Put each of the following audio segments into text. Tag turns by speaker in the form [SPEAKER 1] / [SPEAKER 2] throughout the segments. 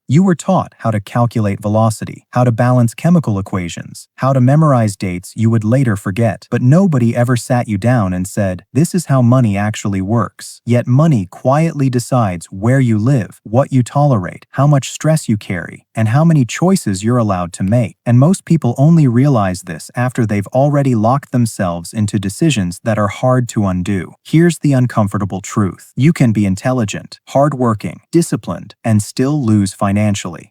[SPEAKER 1] You were taught how to calculate velocity, how to balance chemical equations, how to memorize dates you would later forget. But nobody ever sat you down and said, this is how money actually works. Yet money quietly decides where you live, what you tolerate, how much stress you carry, and how many choices you're allowed to make. And most people only realize this after they've already locked themselves into decisions that are hard to undo. Here's the uncomfortable truth. You can be intelligent, hardworking, disciplined, and still lose financially.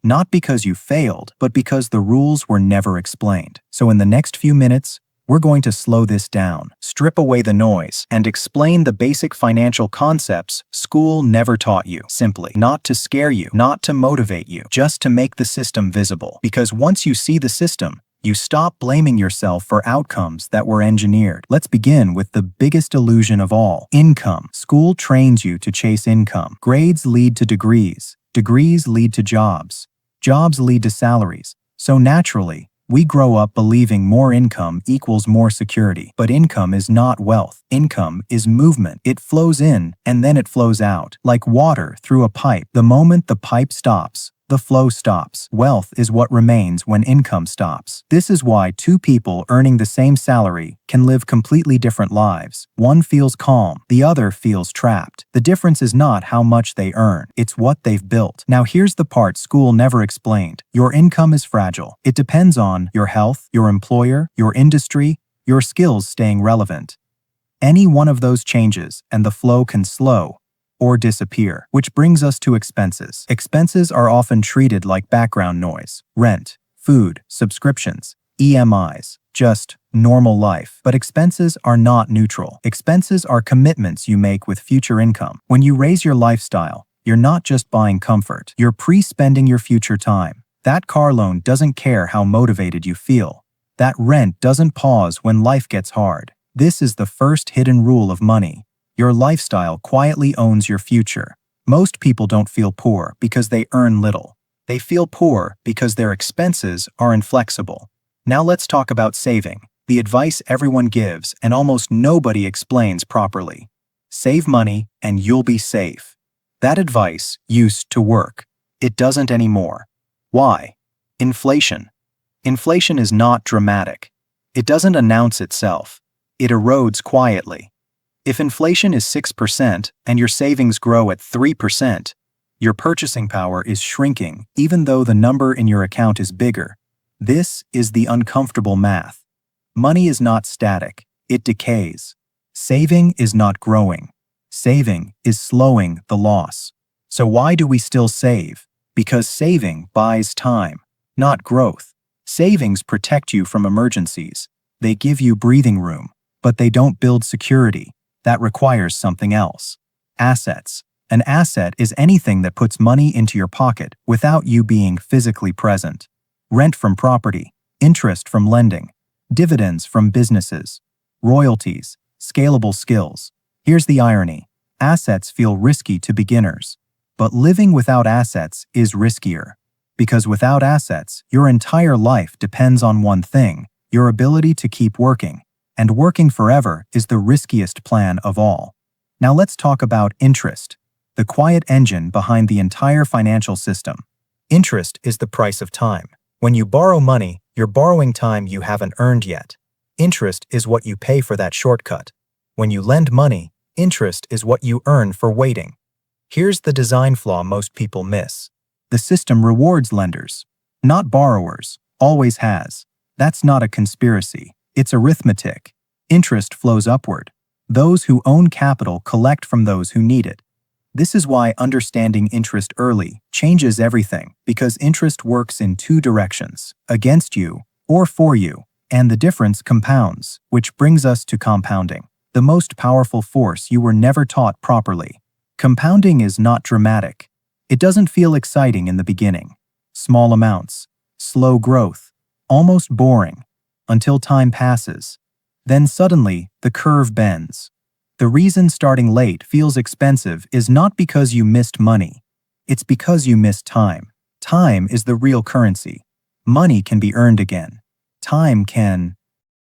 [SPEAKER 1] Not because you failed, but because the rules were never explained. So in the next few minutes, we're going to slow this down, strip away the noise, and explain the basic financial concepts school never taught you. Simply, not to scare you, not to motivate you, just to make the system visible. Because once you see the system, you stop blaming yourself for outcomes that were engineered. Let's begin with the biggest illusion of all: income. School trains you to chase income. Grades lead to degrees. Degrees lead to jobs. Jobs lead to salaries. So naturally, we grow up believing more income equals more security. But income is not wealth. Income is movement. It flows in and then it flows out, like water through a pipe. The moment the pipe stops, the flow stops. Wealth is what remains when income stops. This is why two people earning the same salary can live completely different lives. One feels calm, the other feels trapped. The difference is not how much they earn, it's what they've built. Now here's the part school never explained. Your income is fragile. It depends on your health, your employer, your industry, your skills staying relevant. Any one of those changes and the flow can slow or disappear. Which brings us to expenses. Expenses are often treated like background noise. Rent, food, subscriptions, EMIs, just normal life. But expenses are not neutral. Expenses are commitments you make with future income. When you raise your lifestyle, you're not just buying comfort. You're pre-spending your future time. That car loan doesn't care how motivated you feel. That rent doesn't pause when life gets hard. This is the first hidden rule of money. Your lifestyle quietly owns your future. Most people don't feel poor because they earn little. They feel poor because their expenses are inflexible. Now let's talk about saving, the advice everyone gives and almost nobody explains properly. Save money and you'll be safe. That advice used to work. It doesn't anymore. Why? Inflation. Inflation is not dramatic. It doesn't announce itself. It erodes quietly. If inflation is 6% and your savings grow at 3%, your purchasing power is shrinking even though the number in your account is bigger. This is the uncomfortable math. Money is not static, it decays. Saving is not growing. Saving is slowing the loss. So why do we still save? Because saving buys time, not growth. Savings protect you from emergencies. They give you breathing room, but they don't build security. That requires something else. Assets. An asset is anything that puts money into your pocket without you being physically present. Rent from property, interest from lending, dividends from businesses, royalties, scalable skills. Here's the irony. Assets feel risky to beginners, but living without assets is riskier. Because without assets, your entire life depends on one thing: your ability to keep working. And working forever is the riskiest plan of all. Now let's talk about interest, the quiet engine behind the entire financial system. Interest is the price of time. When you borrow money, you're borrowing time you haven't earned yet. Interest is what you pay for that shortcut. When you lend money, interest is what you earn for waiting. Here's the design flaw most people miss. The system rewards lenders, not borrowers. Always has. That's not a conspiracy. It's arithmetic. Interest flows upward. Those who own capital collect from those who need it. This is why understanding interest early changes everything, because interest works in two directions, against you or for you, and the difference compounds, which brings us to compounding, the most powerful force you were never taught properly. Compounding is not dramatic. It doesn't feel exciting in the beginning. Small amounts, slow growth, almost boring, until time passes. Then suddenly, the curve bends. The reason starting late feels expensive is not because you missed money. It's because you missed time. Time is the real currency. Money can be earned again. Time can